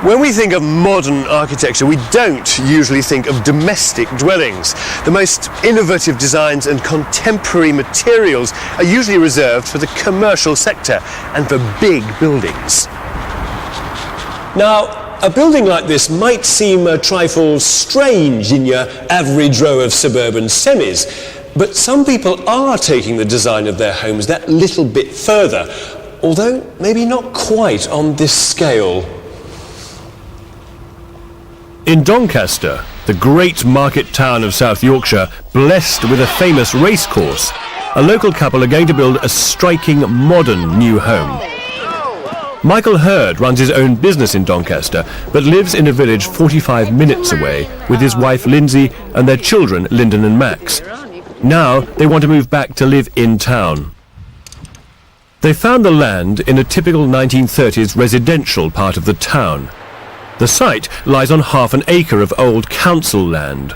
When we think of modern architecture, we don't usually think of domestic dwellings. The most innovative designs and contemporary materials are usually reserved for the commercial sector and for big buildings. Now, a building like this might seem a trifle strange in your average row of suburban semis, but some people are taking the design of their homes that little bit further, although maybe not quite on this scale. In Doncaster, the great market town of South Yorkshire, blessed with a famous racecourse, a local couple are going to build a striking modern new home. Michael Hird runs his own business in Doncaster, but lives in a village 45 minutes away with his wife Lindsay and their children Lyndon and Max. Now they want to move back to live in town. They found the land in a typical 1930s residential part of the town. The site lies on half an acre of old council land.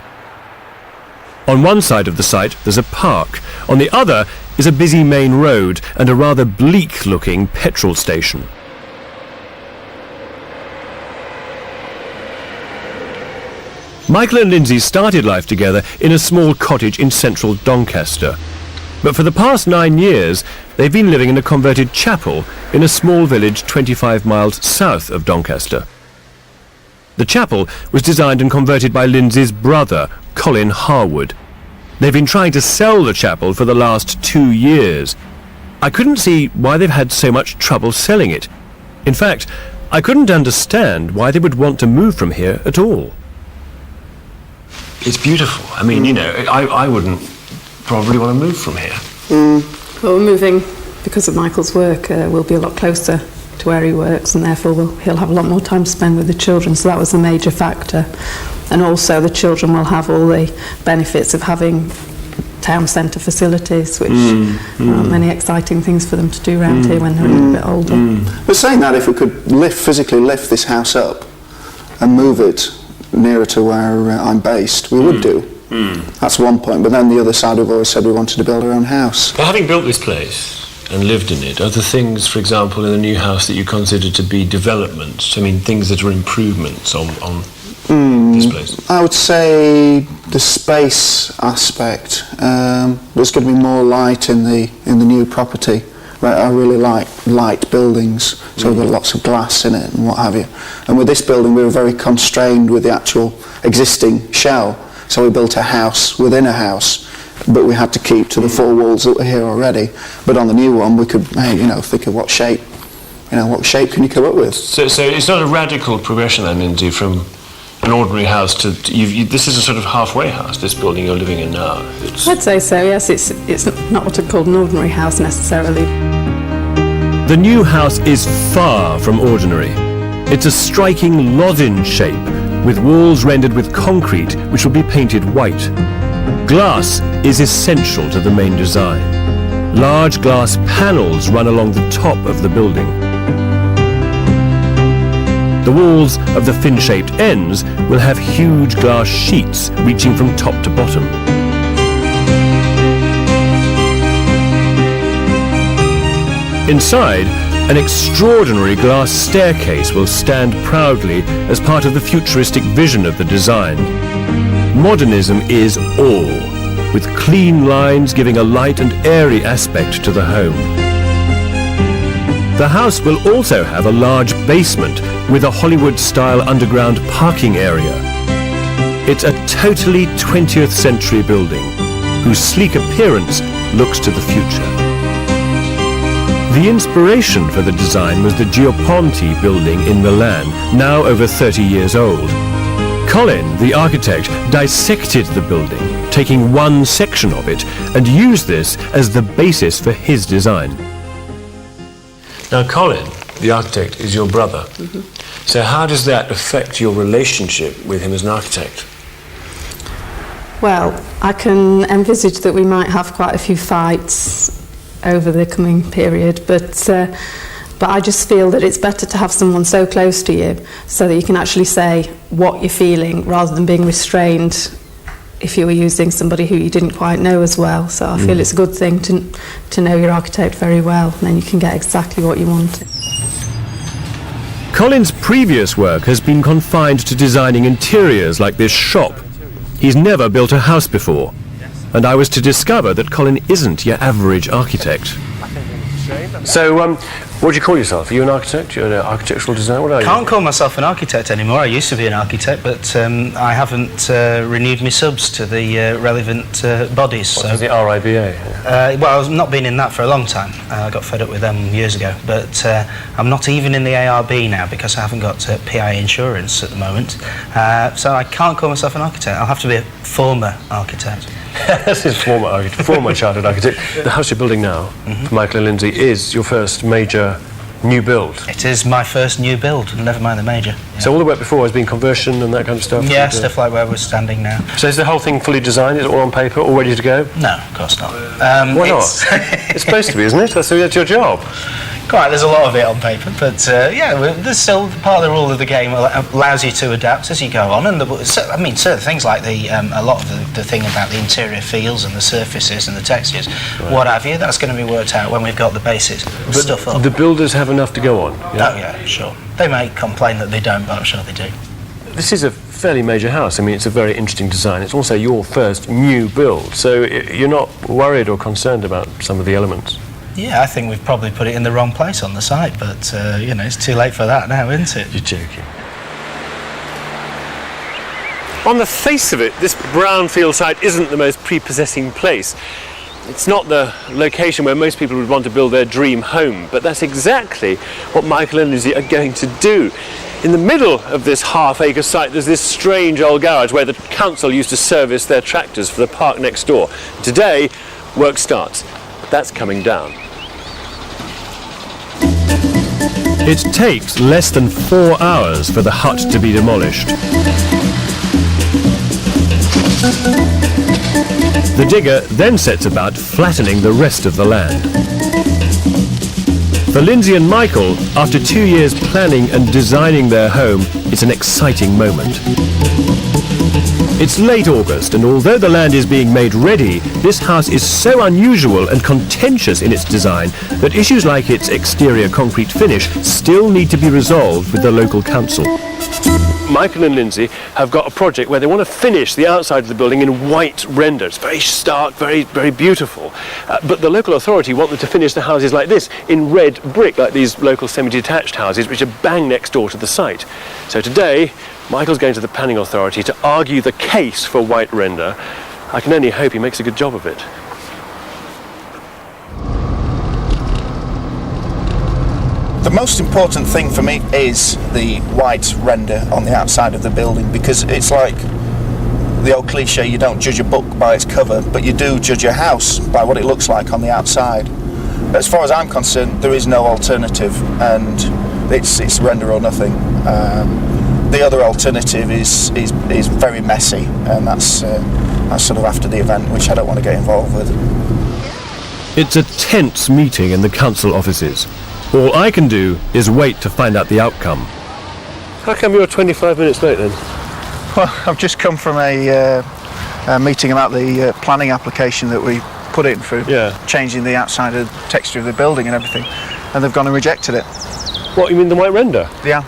On one side of the site there's a park, on the other is a busy main road and a rather bleak-looking petrol station. Michael and Lindsay started life together in a small cottage in central Doncaster. But for the past 9 years, they've been living in a converted chapel in a small village 25 miles south of Doncaster. The chapel was designed and converted by Lindsay's brother, Colin Harwood. They've been trying to sell the chapel for the last 2 years. I couldn't see why they've had so much trouble selling it. In fact, I couldn't understand why they would want to move from here at all. It's beautiful. I mean, you know, I wouldn't probably want to move from here. Well, we're moving because of Michael's work. We'll be a lot closer to where he works, and therefore he'll have a lot more time to spend with the children, so that was a major factor. And also the children will have all the benefits of having town centre facilities, which there aren't many exciting things for them to do around here when they're a little bit older. But saying that, if we could physically lift this house up and move it nearer to where I'm based, we would do. That's one point, but then the other side, we've always said we wanted to build our own house. But having built this place and lived in it, are there things, for example, in the new house that you consider to be developments? I mean, things that are improvements on this place? I would say the space aspect. There's going to be more light in the new property. I really like light buildings, so we've got lots of glass in it and what have you. And with this building, we were very constrained with the actual existing shell. So we built a house within a house, but we had to keep to the 4 walls that were here already. But on the new one, we could, think of what shape can you come up with? So it's not a radical progression then, Lindsay, from an ordinary house to this is a sort of halfway house, this building you're living in now. I'd say so, yes. It's not what I'd call an ordinary house necessarily. The new house is far from ordinary. It's a striking lozenge shape, with walls rendered with concrete which will be painted white. Glass is essential to the main design. Large glass panels run along the top of the building. The walls of the fin-shaped ends will have huge glass sheets reaching from top to bottom. Inside, an extraordinary glass staircase will stand proudly as part of the futuristic vision of the design. Modernism is all, with clean lines giving a light and airy aspect to the home. The house will also have a large basement with a Hollywood-style underground parking area. It's a totally 20th century building, whose sleek appearance looks to the future. The inspiration for the design was the Gioponti building in Milan, now over 30 years old. Colin, the architect, dissected the building, taking one section of it, and used this as the basis for his design. Now, Colin, the architect, is your brother. So how does that affect your relationship with him as an architect? Well, I can envisage that we might have quite a few fights over the coming period, but I just feel that it's better to have someone so close to you so that you can actually say what you're feeling rather than being restrained if you were using somebody who you didn't quite know as well. So I feel it's a good thing to know your architect very well, and then you can get exactly what you want. Colin's previous work has been confined to designing interiors like this shop. He's never built a house before, and I was to discover that Colin isn't your average architect. So, what do you call yourself? Are you an architect? You're an architectural designer? What are you? Can't call myself an architect anymore. I used to be an architect, but I haven't renewed my subs to the relevant bodies. What is the RIBA? Well, I've not been in that for a long time. I got fed up with them years ago. But I'm not even in the ARB now because I haven't got PI insurance at the moment. So I can't call myself an architect. I'll have to be a former architect. This is former chartered architect. The house you're building now, for Michael and Lindsay, is your first major new build. It is my first new build, never mind the major. Yeah. So all the work before has been conversion and that kind of stuff? Yeah, stuff like where we're standing now. So is the whole thing fully designed? Is it all on paper, all ready to go? No, of course not. Why not? It's supposed to be, isn't it? That's your job. Quite, there's a lot of it on paper, but yeah, there's still part of the rule of the game allows you to adapt as you go on, and certain things like a lot of the thing about the interior feels and the surfaces and the textures, what have you, that's going to be worked out when we've got the basics stuff up. The builders have enough to go on? Yeah? Oh yeah, sure. They may complain that they don't, but I'm sure they do. This is a fairly major house. I mean, it's a very interesting design. It's also your first new build, so you're not worried or concerned about some of the elements? Yeah, I think we've probably put it in the wrong place on the site, but, you know, it's too late for that now, isn't it? You're joking. On the face of it, this brownfield site isn't the most prepossessing place. It's not the location where most people would want to build their dream home, but that's exactly what Michael and Lindsay are going to do. In the middle of this half-acre site, there's this strange old garage where the council used to service their tractors for the park next door. Today, work starts. But that's coming down. It takes less than 4 hours for the hut to be demolished. The digger then sets about flattening the rest of the land. For Lindsay and Michael, after 2 years planning and designing their home, it's an exciting moment. It's late August, and although the land is being made ready, this house is so unusual and contentious in its design that issues like its exterior concrete finish still need to be resolved with the local council. Michael and Lindsay have got a project where they want to finish the outside of the building in white render. It's very stark, very, very beautiful. But the local authority want them to finish the houses like this, in red brick, like these local semi-detached houses, which are bang next door to the site. So today, Michael's going to the planning authority to argue the case for white render. I can only hope he makes a good job of it. The most important thing for me is the white render on the outside of the building, because it's like the old cliche, you don't judge a book by its cover, but you do judge a house by what it looks like on the outside. As far as I'm concerned, there is no alternative, and it's render or nothing. The other alternative is very messy, and that's sort of after the event, which I don't want to get involved with. It's a tense meeting in the council offices. All I can do is wait to find out the outcome. How come you're 25 minutes late then? Well, I've just come from a meeting about the planning application that we put in for changing the outside of the texture of the building and everything, and they've gone and rejected it. What, you mean the white render? Yeah.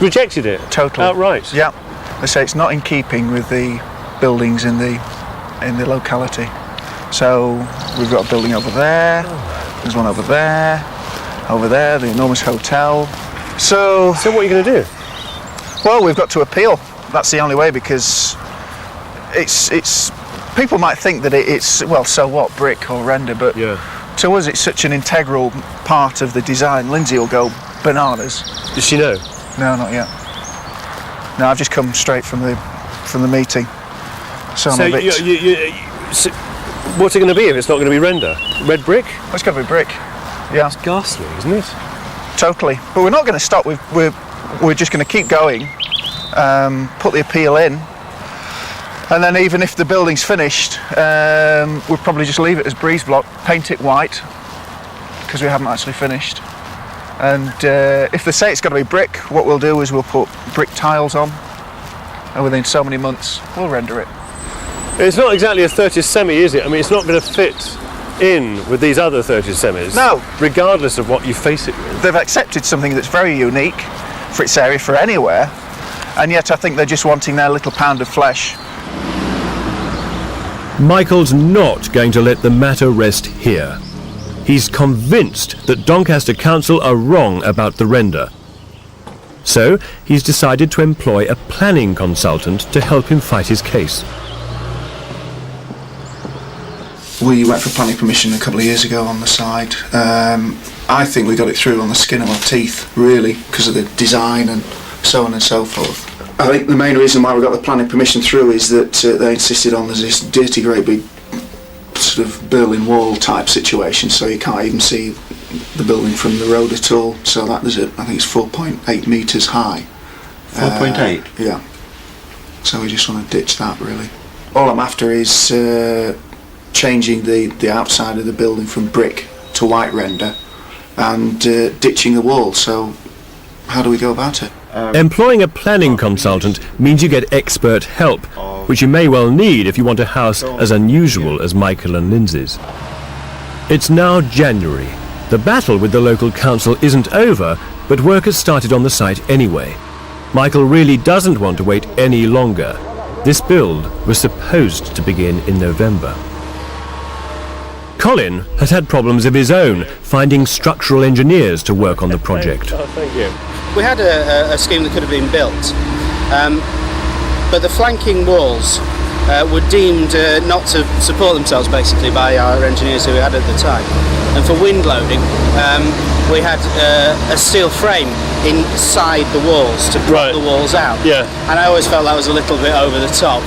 Rejected it? Totally. Outright? Yeah. They say it's not in keeping with the buildings in the locality. So we've got a building over there, there's one over there, the enormous hotel. So what are you going to do? Well, we've got to appeal. That's the only way, because it's people might think that it's, well, so what, brick or render, but to us it's such an integral part of the design. Lindsay will go bananas. Does she know? No, not yet. No, I've just come straight from the meeting. So I'm a bit... So what's it going to be if it's not going to be render? Red brick? Well, it's got to be brick. Yeah. It's ghastly, isn't it? Totally. But we're not going to stop. We're just going to keep going, put the appeal in, and then even if the building's finished, we'll probably just leave it as breeze block, paint it white, because we haven't actually finished. And if they say it's got to be brick, what we'll do is we'll put brick tiles on, and within so many months, we'll render it. It's not exactly a 30 semi, is it? I mean, it's not going to fit in with these other 30 semis. No. Regardless of what you face it with. They've accepted something that's very unique for its area, for anywhere, and yet I think they're just wanting their little pound of flesh. Michael's not going to let the matter rest here. He's convinced that Doncaster Council are wrong about the render. So he's decided to employ a planning consultant to help him fight his case. We went for planning permission a couple of years ago on the side. I think we got it through on the skin of our teeth, really, because of the design and so on and so forth. I think the main reason why we got the planning permission through is that they insisted on this dirty, great big sort of Berlin Wall type situation, so you can't even see the building from the road at all. So that is it. I think it's 4.8 metres high. 4.8? Yeah. So we just want to ditch that, really. All I'm after is changing the outside of the building from brick to white render and ditching the wall. So how do we go about it? Employing a planning consultant means you get expert help, which you may well need if you want a house as unusual as Michael and Lindsay's. It's now January. The battle with the local council isn't over, but work has started on the site anyway. Michael really doesn't want to wait any longer. This build was supposed to begin in November. Colin has had problems of his own finding structural engineers to work on the project. Oh, thank you. We had a scheme that could have been built, but the flanking walls were deemed not to support themselves, basically, by our engineers who we had at the time. And for wind loading, we had a steel frame inside the walls to prop the walls out. Yeah. And I always felt that was a little bit over the top,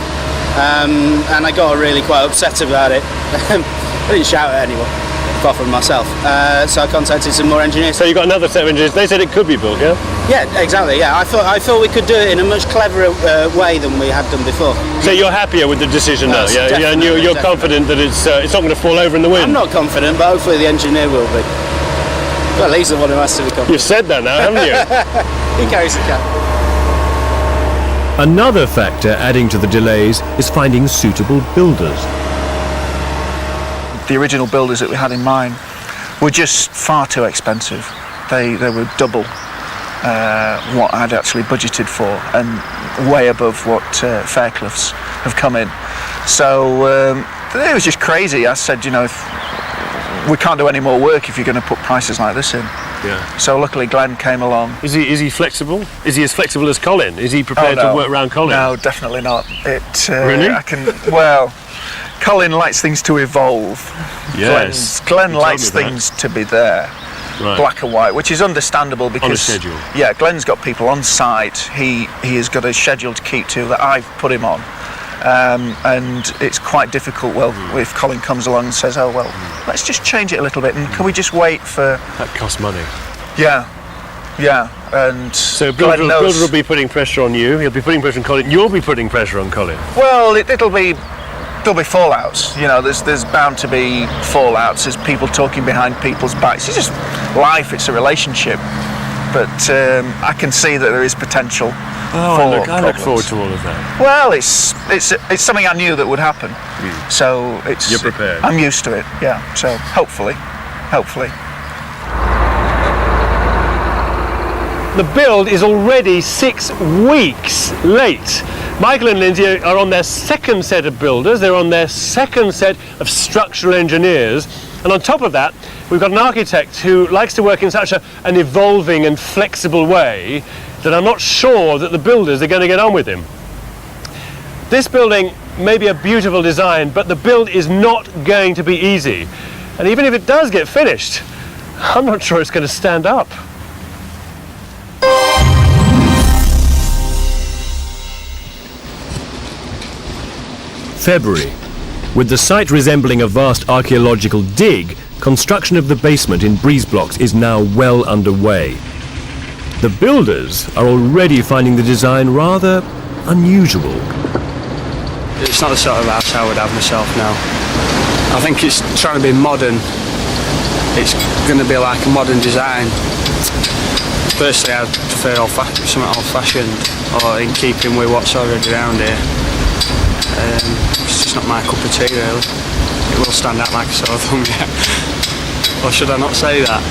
and I got really quite upset about it. I didn't shout at anyone, apart from myself. So I contacted some more engineers. So you got another set of engineers. They said it could be built, yeah? Yeah, exactly. Yeah, I thought we could do it in a much cleverer way than we had done before. So you're happier with the decision now, Yes, yeah? And you're confident that it's not going to fall over in the wind. I'm not confident, but hopefully the engineer will be. Well, he's the one who has to be confident. You've said that now, haven't you? He carries the cap. Another factor adding to the delays is finding suitable builders. The original builders that we had in mind were just far too expensive. They were double what I'd actually budgeted for and way above what Fairclough's have come in. So it was just crazy. I said, if we can't do any more work if you're going to put prices like this in. Yeah. So luckily Glenn came along. Is he flexible? Is he as flexible as Colin? Is he prepared to work around Colin? No, definitely not. Really? Colin likes things to evolve. Yes. Glenn likes things to be there, black and white, which is understandable because on a schedule. Yeah, Glenn's got people on site. He has got a schedule to keep to that I've put him on, and it's quite difficult. Well, if Colin comes along and says, let's just change it a little bit, and can we just wait for? That costs money. Yeah, and so Builder will be putting pressure on you. He'll be putting pressure on Colin. You'll be putting pressure on Colin. Well, there'll be fallouts. There's bound to be fallouts. There's people talking behind people's backs. It's just life. It's a relationship. But I can see that there is potential for I look forward to all of that. Well, it's something I knew that would happen. So you're prepared. I'm used to it. Yeah. So hopefully. The build is already 6 weeks late. Michael and Lindsay are on their second set of builders, they're on their second set of structural engineers, and on top of that, we've got an architect who likes to work in such an evolving and flexible way that I'm not sure that the builders are going to get on with him. This building may be a beautiful design, but the build is not going to be easy. And even if it does get finished, I'm not sure it's going to stand up. February. With the site resembling a vast archaeological dig, construction of the basement in breeze blocks is now well underway. The builders are already finding the design rather unusual. It's not the sort of house I would have myself now. I think it's trying to be modern. It's going to be like a modern design. Firstly, I prefer something old-fashioned or in keeping with what's already around here. It's just not my cup of tea, really. it will stand out like a sore thumb, yeah. Or should I not say that?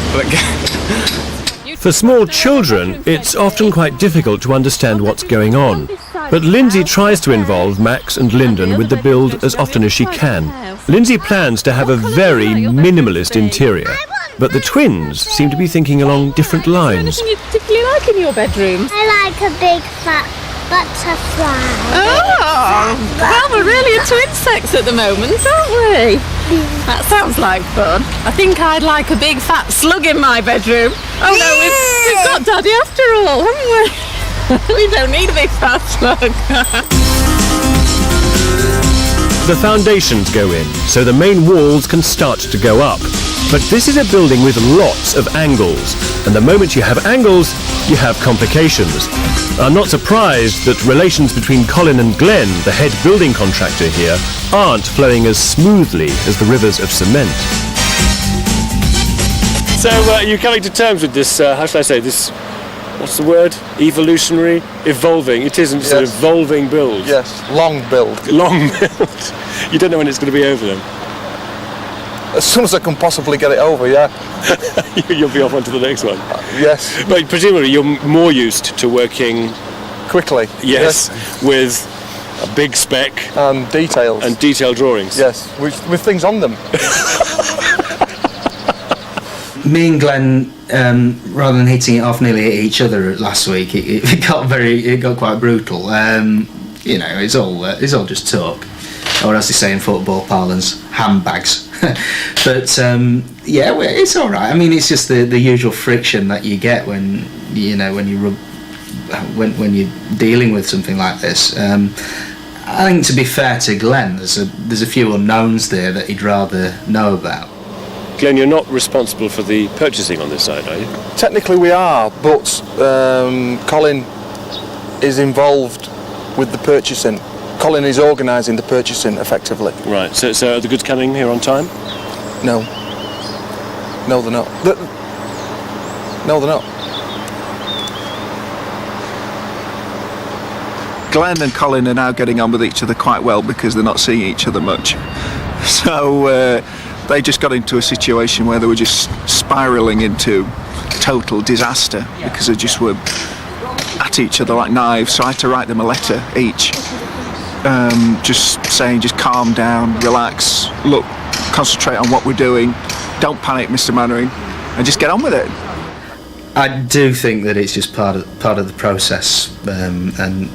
For small children, it's often quite difficult to understand what's going on. But Lindsay tries to involve Max and Lyndon with the build as often as she can. Lindsay plans to have a very minimalist interior, but the twins seem to be thinking along different lines. Anything you particularly like in your bedroom? I like a big fat butterfly. Oh, well, we're really a twin sex at the moment, aren't we? That sounds like fun. I think I'd like a big fat slug in my bedroom. Oh no, we've got Daddy after all, haven't we? We don't need a big fat slug. The foundations go in, so the main walls can start to go up. But this is a building with lots of angles, and the moment you have angles, you have complications. I'm not surprised that relations between Colin and Glenn, the head building contractor here, aren't flowing as smoothly as the rivers of cement. So you're coming to terms with this, how shall I say, this, what's the word? Evolutionary? Evolving. It isn't, it's an evolving build. Yes, long build. Long build. You don't know when it's going to be over then? As soon as I can possibly get it over, yeah. You'll be off onto the next one. Yes. But presumably you're more used to working Quickly. yes. with a big spec And details. and detailed drawings. yes, with things on them. Me and Glenn, rather than hitting it off nearly at each other last week, it got quite brutal. You know, it's all just talk, or as they say in football parlance, handbags. But yeah, it's all right. I mean, it's just the usual friction that you get when you're dealing with something like this. I think, to be fair to Glenn, there's a few unknowns there that he'd rather know about. Glenn, you're not responsible for the purchasing on this side, are you? Technically we are, but Colin is involved with the purchasing. Colin is organising the purchasing effectively. Right, so are the goods coming here on time? No. No, they're not. No, they're not. Glenn and Colin are now getting on with each other quite well because they're not seeing each other much. So they just got into a situation where they were just spiralling into total disaster because they just were at each other like knives. So I had to write them a letter each, just saying, just calm down, relax, look, concentrate on what we're doing, don't panic, Mr. Mannering, and just get on with it. I do think that it's just part of the process, and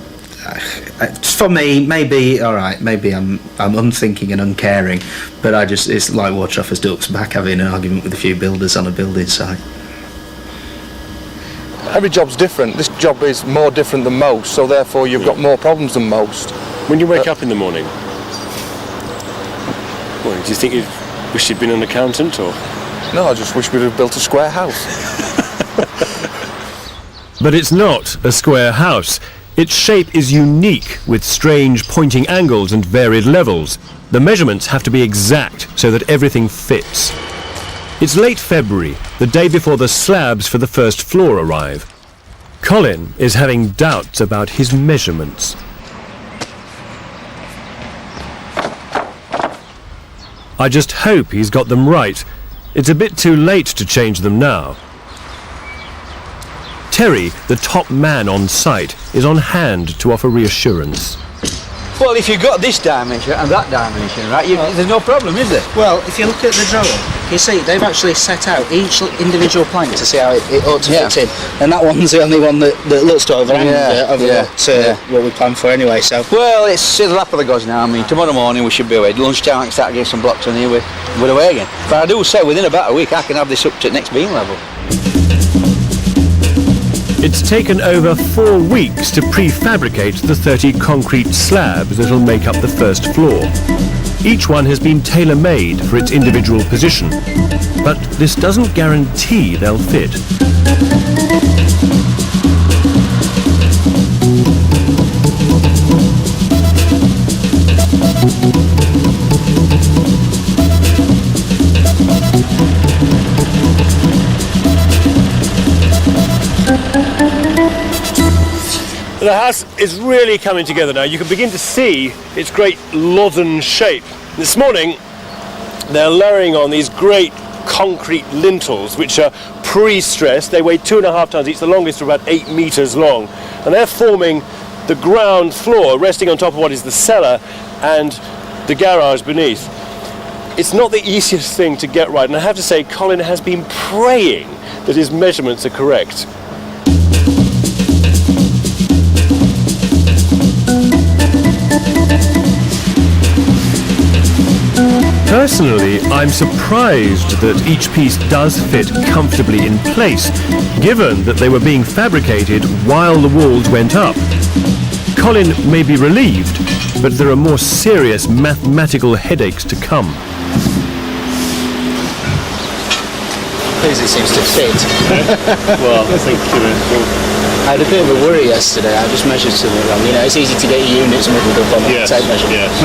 for me, maybe all right, maybe I'm unthinking and uncaring, but it's like watch off as ducks back having an argument with a few builders on a building site. Every job's different. This job is more different than most, so therefore you've got more problems than most. When you wake up in the morning, well, do you think you wish you'd been an accountant, or? No, I just wish we'd have built a square house. But it's not a square house. Its shape is unique, with strange pointing angles and varied levels. The measurements have to be exact so that everything fits. It's late February, the day before the slabs for the first floor arrive. Colin is having doubts about his measurements. I just hope he's got them right. It's a bit too late to change them now. Terry, the top man on site, is on hand to offer reassurance. Well, if you've got this dimension and that dimension, right, there's no problem, is there? Well, if you look at the drawing, you see they've actually set out each individual plank to see how it ought to fit in, and that one's the only one that looks to overhang what we planned for anyway. So, well, it's the lap of the gods now. I mean, tomorrow morning we should be away. Lunchtime I can start getting some blocks on here. We're away again. But I do say within about a week I can have this up to next beam level. It's taken over 4 weeks to prefabricate the 30 concrete slabs that'll make up the first floor. Each one has been tailor-made for its individual position, but this doesn't guarantee they'll fit. The house is really coming together now. You can begin to see its great lodden shape. This morning, they're layering on these great concrete lintels which are pre-stressed. They weigh 2.5 tons each, the longest are about 8 metres long, and they're forming the ground floor, resting on top of what is the cellar and the garage beneath. It's not the easiest thing to get right, and I have to say Colin has been praying that his measurements are correct. Personally, I'm surprised that each piece does fit comfortably in place, given that they were being fabricated while the walls went up. Colin may be relieved, but there are more serious mathematical headaches to come. It seems to fit. Well, I think, I had a bit of a worry yesterday. I just measured something wrong. You know, it's easy to get your units muddled up on the tape measure. Yes.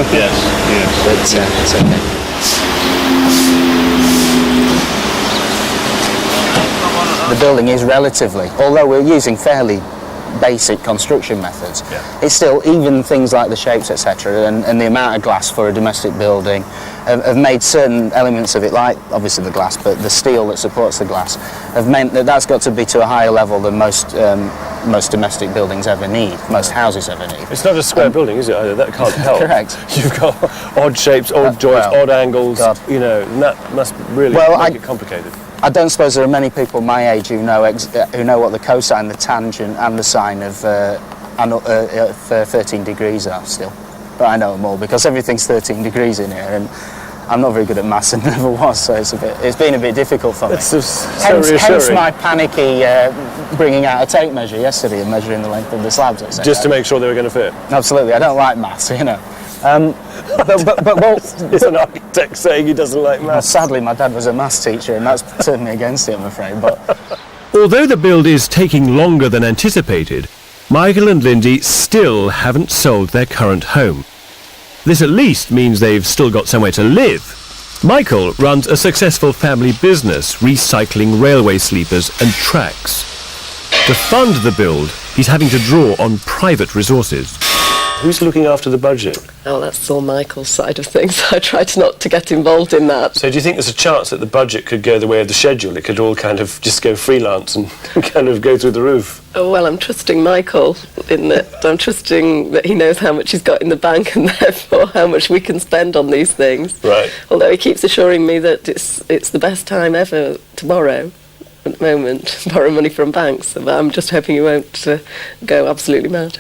But it's okay. The building is relatively, although we're using fairly basic construction methods, it's still, even things like the shapes, etc., and the amount of glass for a domestic building have made certain elements of it, like obviously the glass, but the steel that supports the glass, have meant that that's got to be to a higher level than most domestic buildings ever need, most houses ever need. It's not a square building, is it, either? That can't help. Correct. You've got odd shapes, odd joints, odd angles, you know, and that must really make it complicated. I don't suppose there are many people my age who know what the cosine, the tangent, and the sine of 13 degrees are still. But I know them all because everything's 13 degrees in here, and I'm not very good at maths and never was, so it's been a bit difficult for me. Hence my panicky bringing out a tape measure yesterday and measuring the length of the slabs, etc. Just to make sure they were going to fit. Absolutely, I don't like maths, you know. It's an architect saying he doesn't like maths. Sadly, my dad was a maths teacher, and that's turned me against it, I'm afraid. But although the build is taking longer than anticipated, Michael and Lindsay still haven't sold their current home. This at least means they've still got somewhere to live. Michael runs a successful family business recycling railway sleepers and tracks. To fund the build, he's having to draw on private resources. Who's looking after the budget? Oh, that's all Michael's side of things. I tried not to get involved in that. So do you think there's a chance that the budget could go the way of the schedule? It could all kind of just go freelance and kind of go through the roof? Oh, well, I'm trusting Michael in that. I'm trusting that he knows how much he's got in the bank and therefore how much we can spend on these things. Right. Although he keeps assuring me that it's the best time ever to borrow at the moment, borrow money from banks. But I'm just hoping he won't go absolutely mad.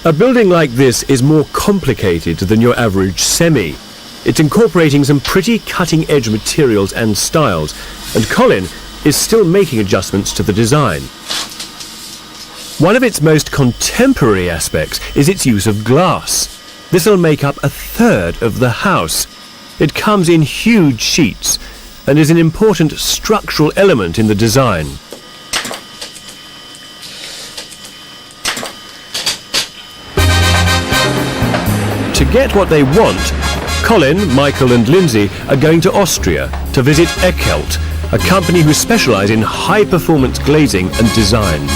A building like this is more complicated than your average semi. It's incorporating some pretty cutting-edge materials and styles, and Colin is still making adjustments to the design. One of its most contemporary aspects is its use of glass. This will make up 1/3 of the house. It comes in huge sheets and is an important structural element in the design. To get what they want, Colin, Michael and Lindsay are going to Austria to visit Eckelt, a company who specialise in high-performance glazing and design.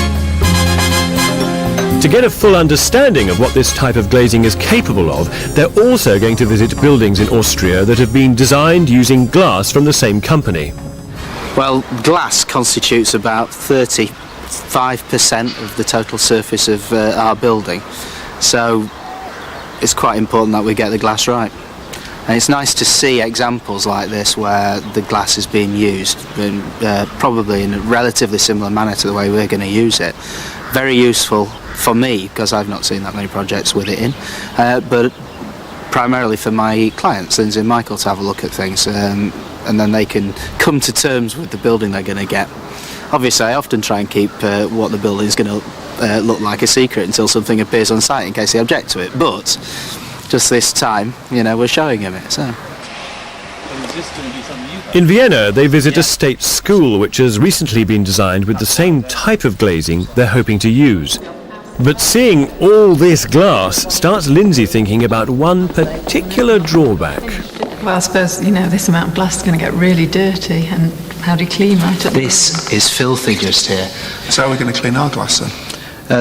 To get a full understanding of what this type of glazing is capable of, they're also going to visit buildings in Austria that have been designed using glass from the same company. well, glass constitutes about 35% of the total surface of our building, so it's quite important that we get the glass right. And it's nice to see examples like this where the glass is being used, probably in a relatively similar manner to the way we're going to use it. Very useful for me, because I've not seen that many projects with it in, but primarily for my clients, Lindsay and Michael, to have a look at things, and then they can come to terms with the building they're going to get. Obviously, I often try and keep what the building is going to look like a secret until something appears on site in case they object to it, but just this time, you know, we're showing them it, so. In Vienna, they visit a state school which has recently been designed with the same type of glazing they're hoping to use. But seeing all this glass starts Lindsay thinking about one particular drawback. Well, I suppose, you know, this amount of glass is going to get really dirty, and how do you clean that? This is filthy just here. So how are we going to clean our glass then?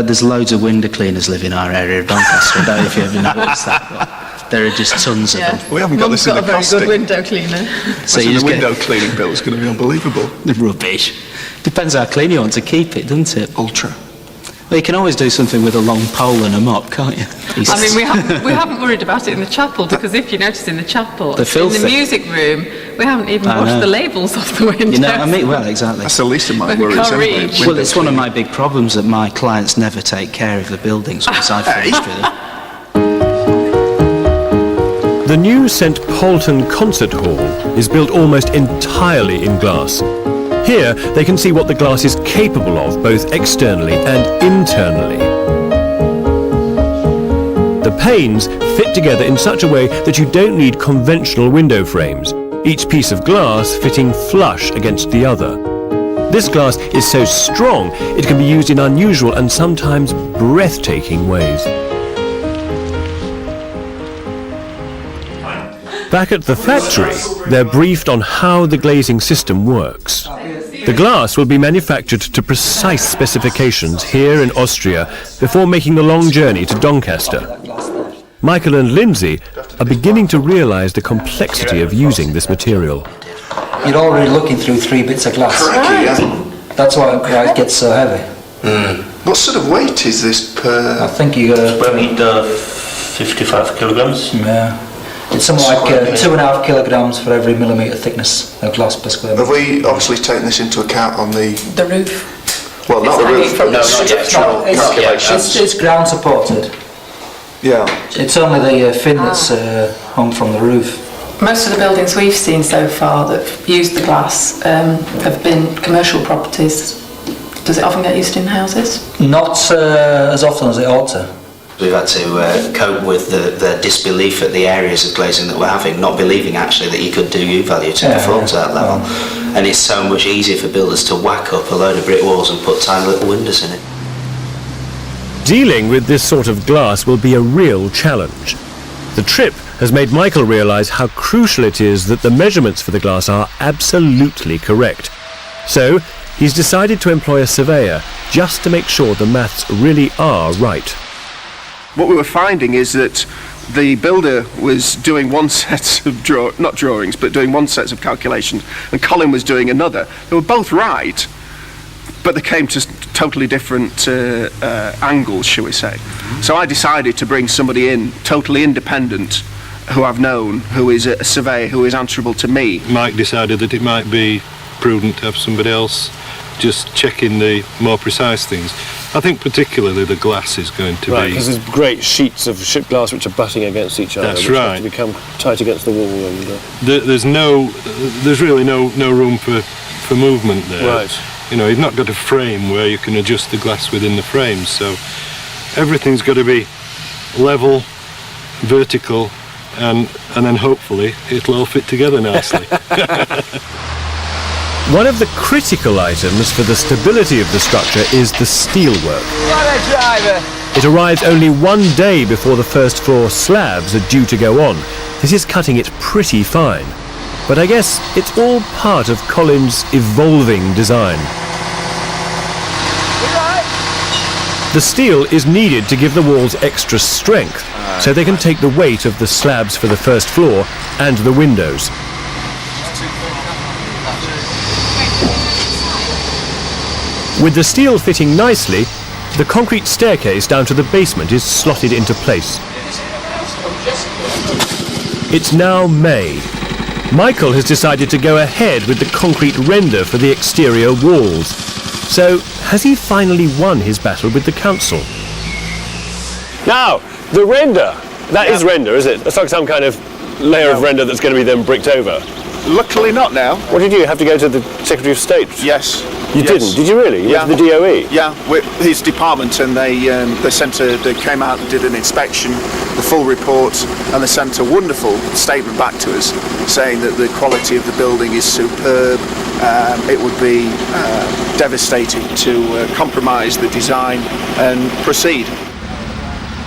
There's loads of window cleaners live in our area of Doncaster. I don't know if you ever noticed that. There are just tons of them. We haven't got this in the costing. Got a very good window cleaner. So the window cleaning bill is going to be unbelievable. Rubbish. Depends how clean you want to keep it, doesn't it? Ultra. Well, you can always do something with a long pole and a mop, can't you? I mean, we haven't worried about it in the chapel, because if you notice in the chapel, in the music room, we haven't even washed the labels off the windows. You know what I mean? Well, exactly. That's the least of my worries. Anyway. Well, it's one of my big problems that my clients never take care of the buildings once I've finished with them. The new St Polton Concert Hall is built almost entirely in glass. Here they can see what the glass is capable of, both externally and internally. The panes fit together in such a way that you don't need conventional window frames, each piece of glass fitting flush against the other. This glass is so strong it can be used in unusual and sometimes breathtaking ways. Back at the factory, they're briefed on how the glazing system works. The glass will be manufactured to precise specifications here in Austria before making the long journey to Doncaster. Michael and Lindsay are beginning to realise the complexity of using this material. You're already looking through 3 bits of glass. That's why it gets so heavy. What sort of weight is this per... I think you got... Per meter, 55 kilograms. Yeah. It's something like 2.5 kilograms for every millimetre thickness of glass per square metre. Have we obviously taken this into account on the roof? Well, not the roof, but the structural calculations. It's ground supported. Yeah. It's only the fin that's hung from the roof. Most of the buildings we've seen so far that use the glass have been commercial properties. Does it often get used in houses? Not as often as it ought to. We've had to cope with the disbelief at the areas of glazing that we're having, not believing actually that you could do U-value to perform to that level. And it's so much easier for builders to whack up a load of brick walls and put tiny little windows in it. Dealing with this sort of glass will be a real challenge. The trip has made Michael realise how crucial it is that the measurements for the glass are absolutely correct. So he's decided to employ a surveyor just to make sure the maths really are right. What we were finding is that the builder was doing one set of drawings, but doing one set of calculations, and Colin was doing another. They were both right, but they came to totally different angles, shall we say. So I decided to bring somebody in, totally independent, who I've known, who is a surveyor, who is answerable to me. Mike decided that it might be prudent to have somebody else just checking the more precise things. I think particularly the glass is going to right, be... because there's great sheets of ship glass which are butting against each other. That's which right. have to become tight against the wall. And, there's really no room for movement there. Right. You know, you've not got a frame where you can adjust the glass within the frame, so everything's got to be level, vertical, and then hopefully it'll all fit together nicely. One of the critical items for the stability of the structure is the steelwork. It arrives only 1 day before the first floor slabs are due to go on. This is cutting it pretty fine. But I guess it's all part of Colin's evolving design. The steel is needed to give the walls extra strength, so they can take the weight of the slabs for the first floor and the windows. With the steel fitting nicely, the concrete staircase down to the basement is slotted into place. It's now May. Michael has decided to go ahead with the concrete render for the exterior walls. So, has he finally won his battle with the council? Now, the render. That is render, is it? It's like some kind of layer of render that's going to be then bricked over. Luckily not now. What did you have to go to the Secretary of State? Yes. You didn't? Did you really? You went to the DOE? Yeah, with his department, and they came out and did an inspection, the full report, and they sent a wonderful statement back to us saying that the quality of the building is superb. It would be devastating to compromise the design and proceed.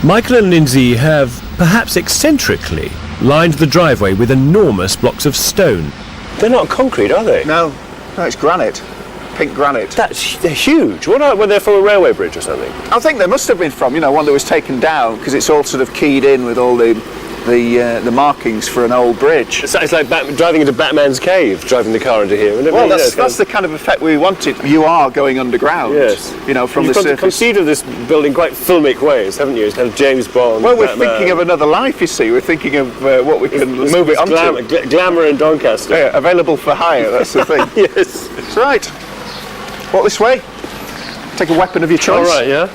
Michael and Lindsay have, perhaps eccentrically, lined the driveway with enormous blocks of stone. They're not concrete, are they? No, it's granite. Pink granite. They're huge. Were they from a railway bridge or something? I think they must have been from, one that was taken down, because it's all sort of keyed in with all the the markings for an old bridge. It's like driving into Batman's cave, driving the car into here. Isn't it? Well, that's the kind of effect we wanted. You are going underground. Yes. You know, from You've the surface. conceived of this building quite filmic ways, haven't you? It's kind of James Bond. Well, we're Batman. thinking of another life. You see, we're thinking of what we can move it onto. Glamour in Doncaster. Yeah, available for hire. That's the thing. Yes. That's right. What this way? Take a weapon of your choice. All right. Yeah.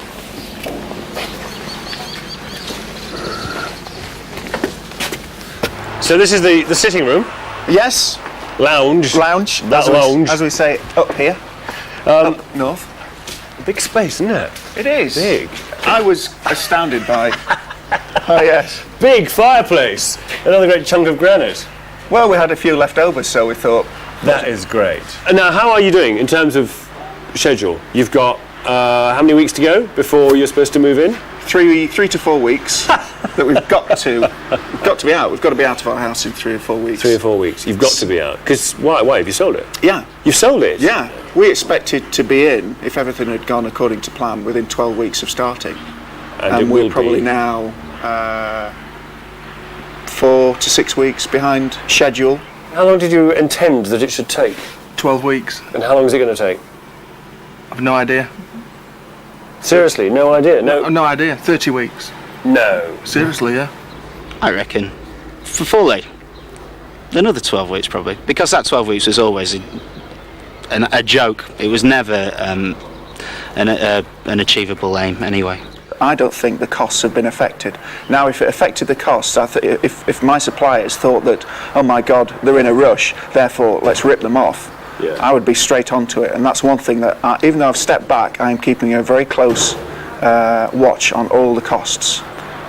So this is the sitting room. Yes. Lounge. That lounge. As we say up here. Up north. Big space, isn't it? It is. Big. I was astounded by... Oh, yes. Big fireplace. Another great chunk of granite. Well, we had a few left over, so we thought... That is great. And now, how are you doing in terms of schedule? You've got how many weeks to go before you're supposed to move in? 3 to 4 weeks that we've got to be out. We've got to be out of our house in 3 or 4 weeks. 3 or 4 weeks. You've got to be out. Because why? Have you sold it? Yeah. You've sold it? Yeah. We expected to be in, if everything had gone according to plan, within 12 weeks of starting. And we're probably now 4 to 6 weeks behind schedule. How long did you intend that it should take? 12 weeks. And how long is it going to take? I've no idea. Seriously, no idea? No idea. 30 weeks. No. Seriously, yeah. I reckon, for fully, another 12 weeks probably. Because that 12 weeks was always a joke. It was never an achievable aim anyway. I don't think the costs have been affected. Now, if it affected the costs, if my suppliers thought that, oh my God, they're in a rush, therefore let's rip them off, I would be straight onto it. And that's one thing that, even though I've stepped back, I'm keeping a very close watch on all the costs.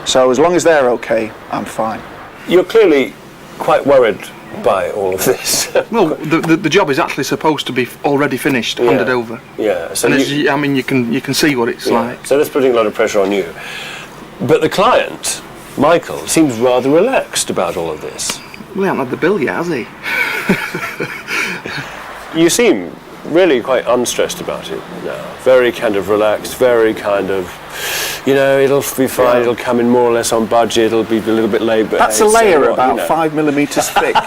So as long as they're okay, I'm fine. You're clearly quite worried by all of this. Well, the job is actually supposed to be already finished, handed over. Yeah. So and you can see what it's like. So that's putting a lot of pressure on you. But the client, Michael, seems rather relaxed about all of this. Well, he hasn't had the bill yet, has he? You seem really quite unstressed about it now. Very kind of relaxed, very kind of, it'll be fine, it'll come in more or less on budget, it'll be a little bit late, but... That's a layer about 5 millimetres thick.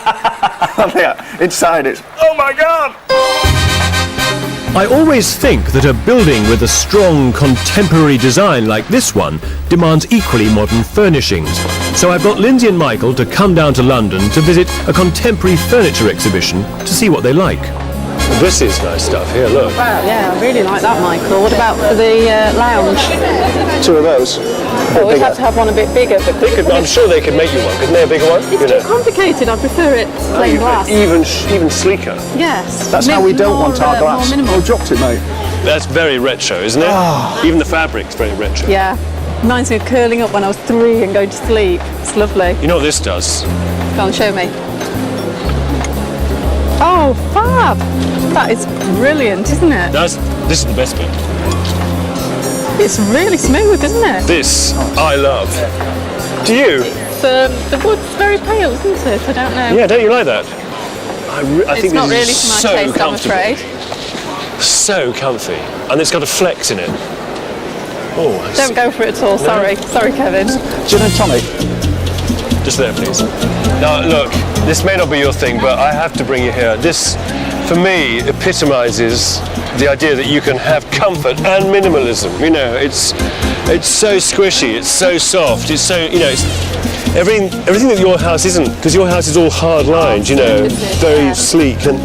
Inside it's, oh my God! I always think that a building with a strong contemporary design like this one demands equally modern furnishings. So I've got Lindsay and Michael to come down to London to visit a contemporary furniture exhibition to see what they like. This is nice stuff. Here, look. Wow, yeah, I really like that, Michael. What about for the lounge? 2 of those. Well, we'd have to have one a bit bigger. But I'm sure they could make you one. Couldn't they, a bigger one? It's too complicated. I prefer it plain glass. Even sleeker. Yes. That's how we don't want our glass. Oh, dropped it, mate. That's very retro, isn't it? Even the fabric's very retro. Yeah. Reminds me of curling up when I was 3 and going to sleep. It's lovely. You know what this does? Go on, show me. Oh, fab! That is brilliant, isn't it? This is the best bit. It's really smooth, isn't it? This I love. Do you? The wood's very pale, isn't it? I don't know. Yeah, don't you like that? I think it's not this really is to my so taste, I'm comfortable. afraid. So comfy, and it's got a flex in it. Oh, Don't go for it at all. No? Sorry, Kevin. Gin and tonic. Just there, please. Now, look, this may not be your thing, but I have to bring you here. This, for me, epitomises the idea that you can have comfort and minimalism. It's so squishy, it's so soft, it's so, it's everything that your house isn't, because your house is all hard lines, very sleek, and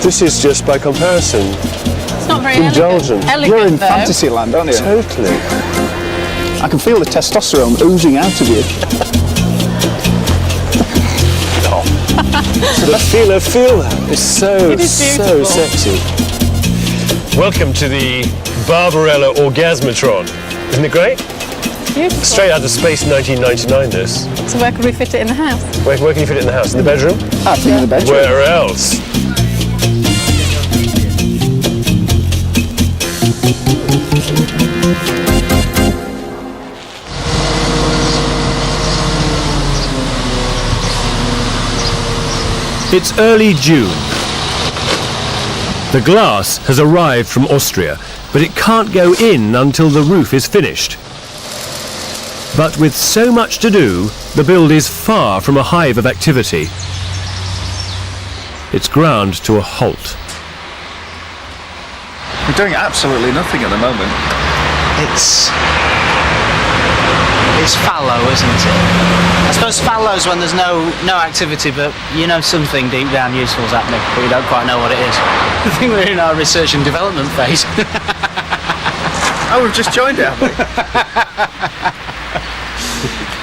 this is just by comparison. It's not very indulgent. Elegant, You're in though. fantasy land, aren't you? Totally. I can feel the testosterone oozing out of you. Feel that. It's so sexy. Welcome to the Barbarella Orgasmatron. Isn't it great? Beautiful. Straight out of Space 1999, this. So where could we fit it in the house? Where can you fit it in the house? In the bedroom? I think in the bedroom. Where else? It's early June. The glass has arrived from Austria, but it can't go in until the roof is finished. But with so much to do, the build is far from a hive of activity. It's ground to a halt. We're doing absolutely nothing at the moment. It's fallow, isn't it? I suppose fallow's when there's no activity, but you know something deep down useful's happening, but you don't quite know what it is. I think we're in our research and development phase. Oh, we've just joined it, have we?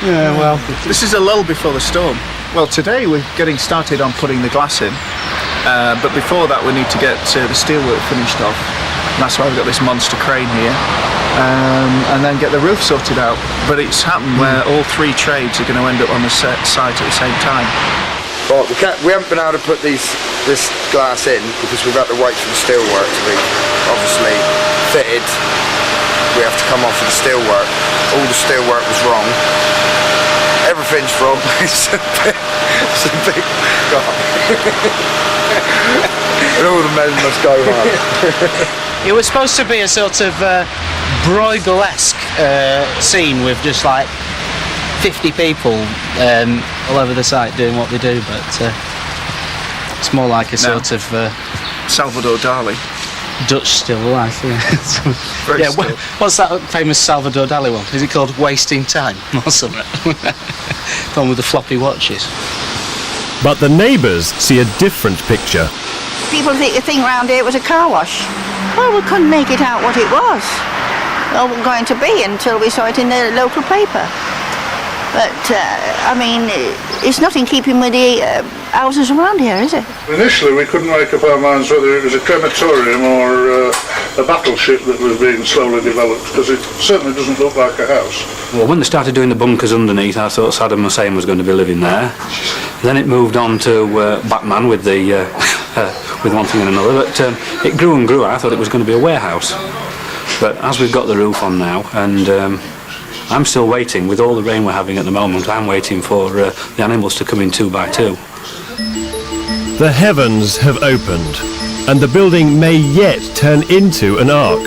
Yeah, well... This is a lull before the storm. Well, today we're getting started on putting the glass in, but before that we need to get the steelwork finished off. And that's why we've got this monster crane here. And then get the roof sorted out. But it's happened where all three trades are going to end up on the site at the same time. Well, we haven't been able to put this glass in because we've had to wait for the steelwork to be obviously fitted. We have to come off with the steelwork. All the steelwork was wrong. Everything's wrong. It's a big God. And all the men must go home. It was supposed to be a sort of Bruegel-esque scene with just like 50 people all over the site doing what they do, but it's more like a sort of Salvador Dali. Dutch still life. Yeah. Yeah. What's that famous Salvador Dali one? Is it called Wasting Time or something? The one with the floppy watches. But the neighbours see a different picture. People think the thing round here was a car wash. Well, we couldn't make it out what it was, or going to be, until we saw it in the local paper. But, I mean, it's not in keeping with the houses around here, is it? Initially, we couldn't make up our minds whether it was a crematorium or a battleship that was being slowly developed, because it certainly doesn't look like a house. Well, when they started doing the bunkers underneath, I thought Saddam Hussein was going to be living there. Then it moved on to Batman with the with one thing and another, but it grew and grew. I thought it was going to be a warehouse. But as we've got the roof on now, and I'm still waiting, with all the rain we're having at the moment, I'm waiting for the animals to come in 2 by 2. The heavens have opened, and the building may yet turn into an ark.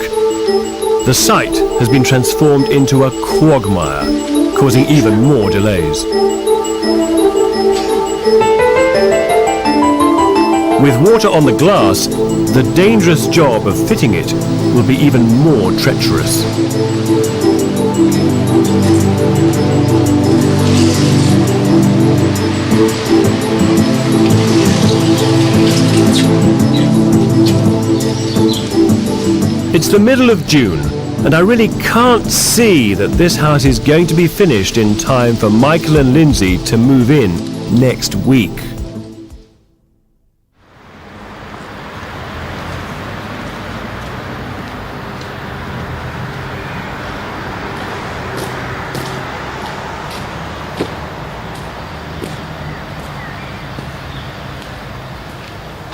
The site has been transformed into a quagmire, causing even more delays. With water on the glass, the dangerous job of fitting it will be even more treacherous. It's the middle of June, and I really can't see that this house is going to be finished in time for Michael and Lindsay to move in next week.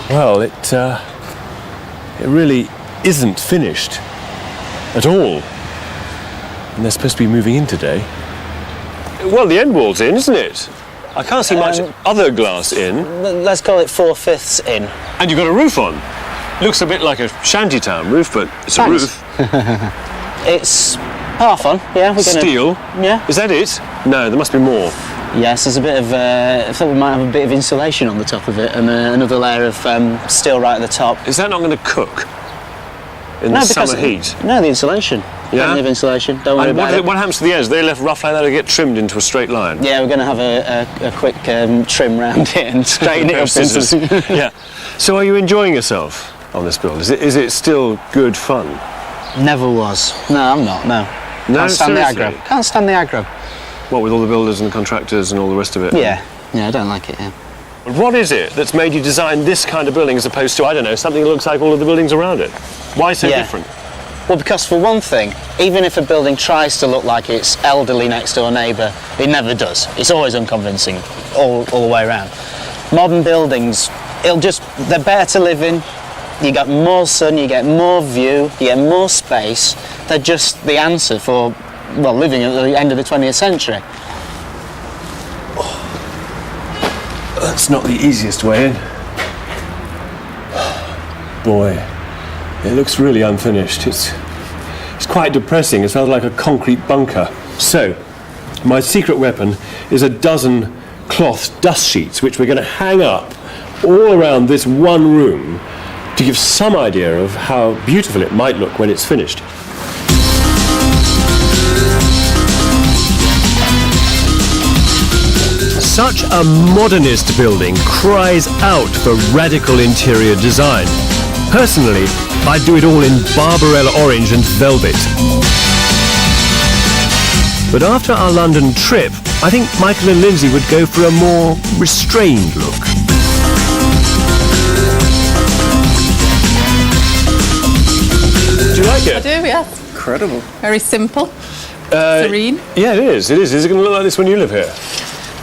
Well, it really isn't finished at all. And they're supposed to be moving in today. Well, the end wall's in, isn't it? I can't see much other glass in. Let's call it 4/5 in. And you've got a roof on. Looks a bit like a shantytown roof, but it's a roof. It's half on, yeah. We're gonna... Steel? Yeah. Is that it? No, there must be more. Yes, there's a bit of, I thought we might have a bit of insulation on the top of it and another layer of steel right at the top. Is that not going to cook in the summer heat? No, the insulation. Yeah? Plenty of insulation, don't worry about it. What happens to the edge? They left rough like that to get trimmed into a straight line? Yeah, we're going to have a quick trim round it and straighten it up. Yeah. So are you enjoying yourself on this build? Is it still good fun? Never was. No, I'm not, no. No, Can't stand seriously? the aggro. Can't stand the aggro. What, with all the builders and the contractors and all the rest of it? Yeah, I don't like it, yeah. What is it that's made you design this kind of building as opposed to, I don't know, something that looks like all of the buildings around it? Why so different? Well, because for one thing, even if a building tries to look like its elderly next door neighbour, it never does. It's always unconvincing, all the way around. Modern buildings, they're better to live in. You get more sun, you get more view, you get more space. They're just the answer for, well, living at the end of the 20th century. That's not the easiest way in. Boy, it looks really unfinished. It's quite depressing. It's rather like a concrete bunker. So, my secret weapon is a dozen cloth dust sheets, which we're going to hang up all around this one room to give some idea of how beautiful it might look when it's finished. Such a modernist building cries out for radical interior design. Personally, I'd do it all in Barbarella orange and velvet. But after our London trip, I think Michael and Lindsay would go for a more restrained look. Do you like it? I do, yes. Incredible. Very simple, serene. Yeah, it is. It is. Is it going to look like this when you live here?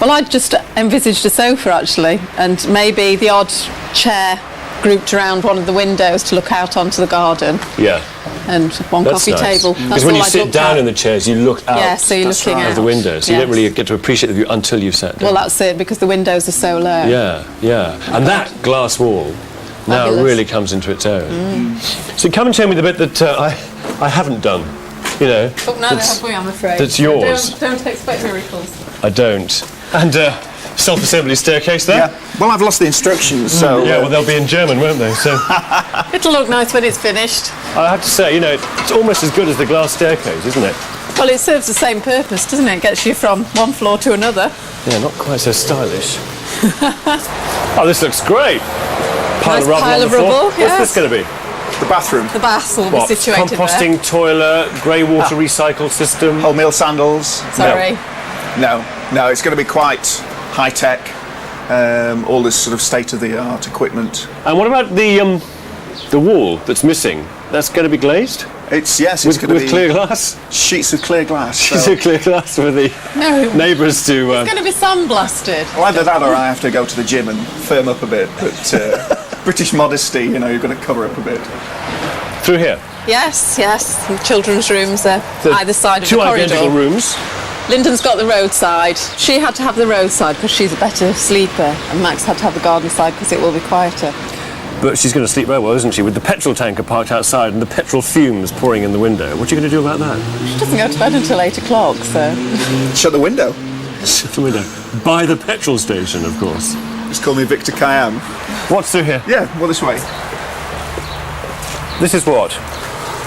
Well, I just envisaged a sofa, actually, and maybe the odd chair grouped around one of the windows to look out onto the garden. Yeah. And one That's coffee nice. table. Because when you sit down in the chairs, you look out Yeah, so you're looking of out. the window, so you don't Yes. really get to appreciate the view until you've sat down. Well, that's it, because the windows are so low. Yeah, yeah. And that glass wall now Fabulous. really comes into its own. So come and show me the bit that I haven't done, you know. Oh, no, have we, I'm afraid. That's yours. Don't expect miracles. I don't. And self-assembly staircase there. Yeah. Well, I've lost the instructions, so... Yeah, well, they'll be in German, won't they? So It'll look nice when it's finished. I have to say, you know, it's almost as good as the glass staircase, isn't it? Well, it serves the same purpose, doesn't it? Gets you from one floor to another. Yeah, not quite so stylish. Oh, this looks great. Pile Nice of rubble pile on the of floor. rubble, What's yes. this going to be? The bathroom. The baths will What, be situated composting toilet, grey water recycle system? Wholemeal sandals. there. Sorry. No, it's going to be quite high-tech. All this sort of state-of-the-art equipment. And what about the wall that's missing? That's going to be glazed? It's going to be... With clear glass? Sheets of clear glass. Sheets so- of clear glass for the No. neighbours to... It's going to be sandblasted. Well, either that or I have to go to the gym and firm up a bit. But British modesty, you know, you've got to cover up a bit. Through here? Yes, yes. The children's rooms are either side of the Two corridor. identical rooms. Lyndon's got the roadside. She had to have the roadside because she's a better sleeper, and Max had to have the garden side because it will be quieter. But she's going to sleep very well, isn't she? With the petrol tanker parked outside and the petrol fumes pouring in the window. What are you going to do about that? She doesn't go to bed until 8 o'clock, so... Shut the window. Shut the window. By the petrol station, of course. Just call me Victor Kayam. What's through here? Yeah, well, this way. This is what?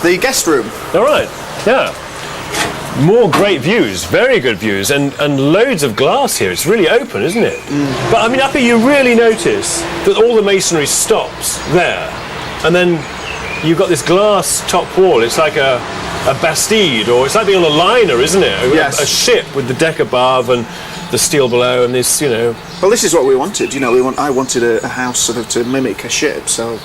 The guest room. All right, yeah. More great views, very good views, and loads of glass here. It's really open, isn't it? But I mean, up here you really notice that all the masonry stops there, and then you've got this glass top wall. It's like a bastide, or it's like being on a liner, isn't it? Yes. A ship with the deck above and the steel below, and this, you know. Well, this is what we wanted. You know, I wanted a house sort of to mimic a ship, so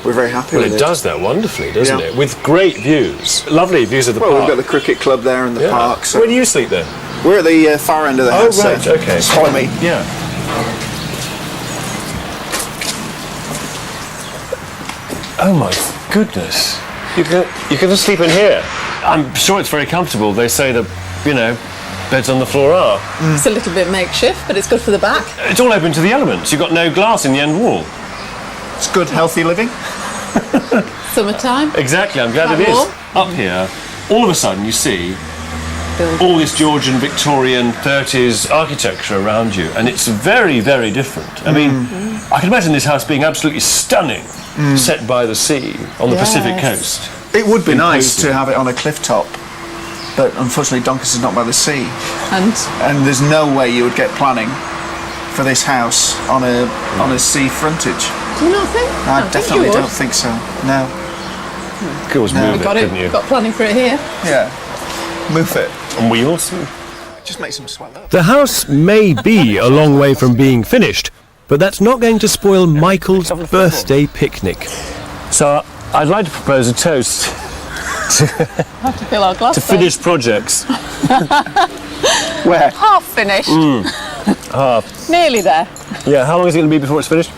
we're very happy Well, with it. it does that wonderfully, doesn't Yeah. it? With great views, lovely views of the Well, park. we've got the cricket club there and the Yeah. park. So Where do you sleep then? we're at the far end of the house. right, so okay. just follow me. Yeah. Oh my goodness! You can just sleep in here. I'm sure it's very comfortable. They say that, you know, beds on the floor are. It's a little bit makeshift, but it's good for the back. It's all open to the elements. You've got no glass in the end wall. It's good, healthy living. Summertime. Exactly. I'm glad Quite it is. warm. Up here, all of a sudden you see all this Georgian, Victorian, 30s architecture around you, and it's very, very different. I mean, I can imagine this house being absolutely stunning, set by the sea on the Pacific coast. It would be nice Imposing. to have it on a cliff top, but unfortunately Doncaster is not by the sea. And there's no way you would get planning for this house on a sea frontage. do you not think? I don't definitely think you don't would. think so. No. Could always No. move We've it, got couldn't you? got planning for it here. Yeah. Move it. And we also. Just makes them swell up. The house may be a long way from being finished, but that's not going to spoil Michael's birthday picnic. So I'd like to propose a toast Have to fill our glass. to finished projects. Where? Half finished. Half. Nearly there. Yeah, how long is it going to be before it's finished?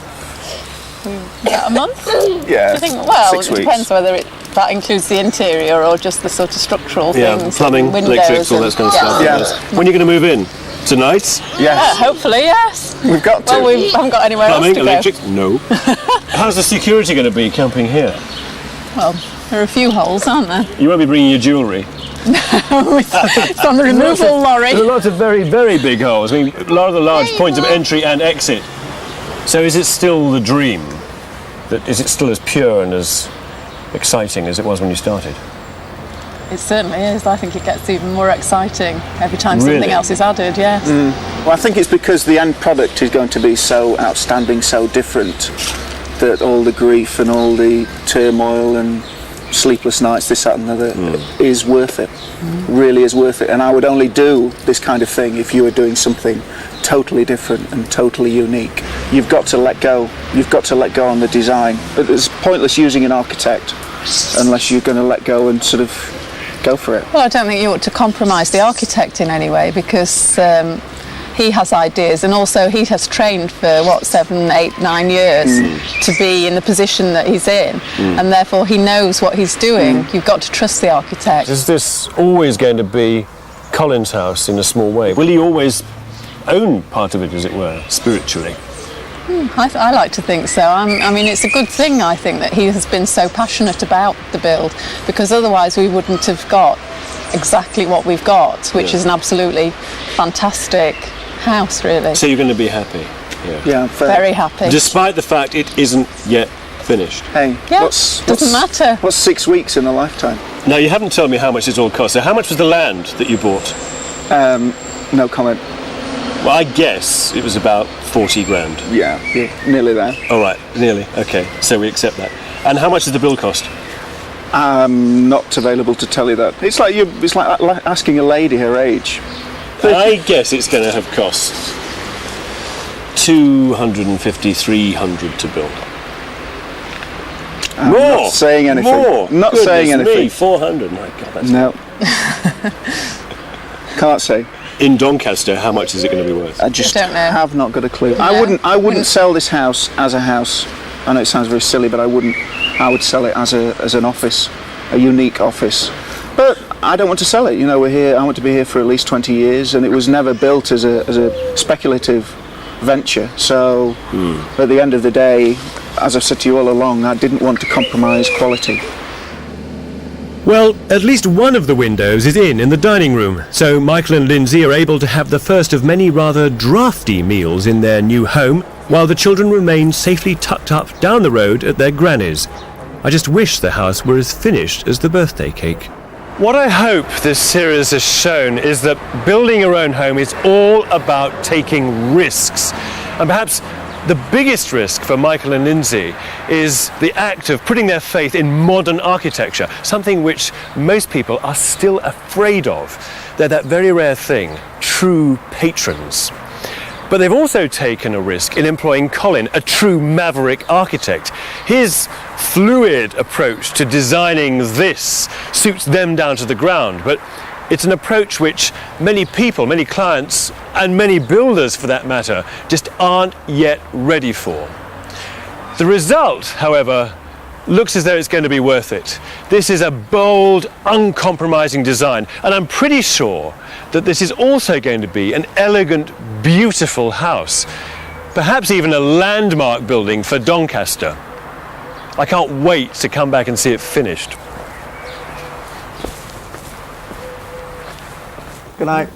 About a month? Yeah. Do you think? Well, 6 it weeks. depends whether that includes the interior or just the sort of structural Yeah, things. plumbing, windows electrics, all and- that kind of stuff. Yeah. Yes. When are you going to move in? Tonight? Yes. Yeah, hopefully, yes. We've got to. Well, we haven't got anywhere Plumbing, else to electrics? No. How's the security going to be camping here? go. Well, There are a few holes, aren't there? You won't be bringing your jewellery. No, it's on the removal lorry. There are lots of very, very big holes. I mean, rather large points of entry and exit. So is it still the dream? Is it still as pure and as exciting as it was when you started? It certainly is. I think it gets even more exciting every time Really? something else is added, yes. Well, I think it's because the end product is going to be so outstanding, so different, that all the grief and all the turmoil and sleepless nights, this, that and the other, is worth it. Really is worth it. And I would only do this kind of thing if you were doing something totally different and totally unique. You've got to let go. You've got to let go on the design. But it's pointless using an architect unless you're going to let go and sort of go for it. Well, I don't think you ought to compromise the architect in any way, because he has ideas, and also he has trained for 7, 8, 9 years to be in the position that he's in, and therefore he knows what he's doing. You've got to trust the architect. Is this always going to be Colin's house in a small way? Will he always own part of it, as it were, spiritually? I like to think so. I mean, it's a good thing, I think, that he has been so passionate about the build, because otherwise we wouldn't have got exactly what we've got, which is an absolutely fantastic house, really. So you're going to be happy? Yeah, very happy. Despite the fact it isn't yet finished? Hey, yeah, doesn't matter. What's 6 weeks in a lifetime? Now, you haven't told me how much it all cost. So how much was the land that you bought? No comment. Well, I guess it was about 40 grand. Yeah, nearly there. All right, nearly. Okay, so we accept that. And how much does the bill cost? I'm not available to tell you that. It's like asking a lady her age. I guess it's going to have cost 250, 300 to build. I'm More! Not saying anything. More! Not Goodness saying anything. Me, 400. My God, that's no. Can't say. In Doncaster, how much is it going to be worth? I just don't know. have not got a clue. Yeah. I wouldn't sell this house as a house. I know it sounds very silly, but I wouldn't. I would sell it as an office, a unique office. But I don't want to sell it. You know, we're here. I want to be here for at least 20 years, and it was never built as a speculative venture. So at the end of the day, as I've said to you all along, I didn't want to compromise quality. Well, at least one of the windows is in the dining room, so Michael and Lindsay are able to have the first of many rather drafty meals in their new home, while the children remain safely tucked up down the road at their granny's. I just wish the house were as finished as the birthday cake. What I hope this series has shown is that building your own home is all about taking risks. And perhaps the biggest risk for Michael and Lindsay is the act of putting their faith in modern architecture, something which most people are still afraid of. They're that very rare thing, true patrons. But they've also taken a risk in employing Colin, a true maverick architect. His fluid approach to designing this suits them down to the ground, but it's an approach which many people, many clients, and many builders for that matter, just aren't yet ready for. The result, however, looks as though it's going to be worth it. This is a bold, uncompromising design, and I'm pretty sure that this is also going to be an elegant, beautiful house, perhaps even a landmark building for Doncaster. I can't wait to come back and see it finished. Good night.